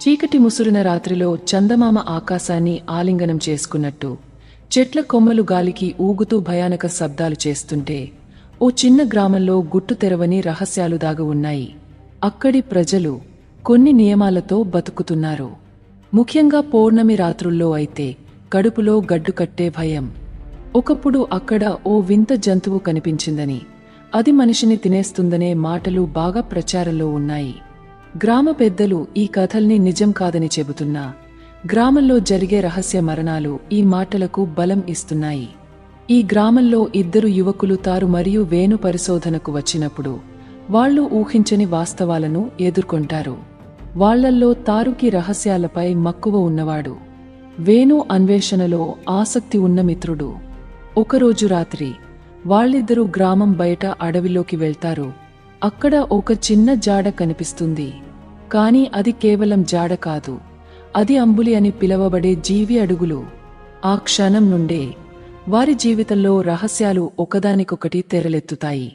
చీకటి ముసురున రాత్రిలో చందమామ ఆకాశాన్ని ఆలింగనం చేసుకున్నట్టు చెట్ల కొమ్మలు గాలికి ఊగుతూ భయానక శబ్దాలు చేస్తుంటే ఓ చిన్న గ్రామంలో గుట్టు తెరవని రహస్యాలు దాగి ఉన్నాయి. అక్కడి ప్రజలు కొన్ని నియమాలతో బతుకుతున్నారు. ముఖ్యంగా పౌర్ణమి రాత్రుల్లో అయితే కడుపులో గడ్డుకట్టే భయం. ఒకప్పుడు అక్కడ ఓ వింత జంతువు కనిపించిందని, అది మనిషిని తినేస్తుందనే మాటలు బాగా ప్రచారంలో ఉన్నాయి. గ్రామ పెద్దలు ఈ కథల్ని నిజం కాదని చెబుతున్నా గ్రామంలో జరిగే రహస్య మరణాలు ఈ మాటలకు బలం ఇస్తున్నాయి. ఈ గ్రామంలో ఇద్దరు యువకులు తారు మరియు వేణు పరిశోధనకు వచ్చినప్పుడు వాళ్లు ఊహించని వాస్తవాలను ఎదుర్కొంటారు. వాళ్లల్లో తారుకి రహస్యాలపై మక్కువ ఉన్నవాడు, వేణు అన్వేషణలో ఆసక్తి ఉన్న మిత్రుడు. ఒకరోజు రాత్రి వాళ్ళిద్దరూ గ్రామం బయట అడవిలోకి వెళ్తారు. అక్కడ ఒక చిన్న జాడ కనిపిస్తుంది. కాని అది కేవలం జాడ కాదు, అది అంబులి అని పిలవబడే జీవి అడుగులు. ఆ క్షణం నుండే వారి జీవితంలో రహస్యాలు ఒకదానికొకటి తెరలెత్తుతాయి.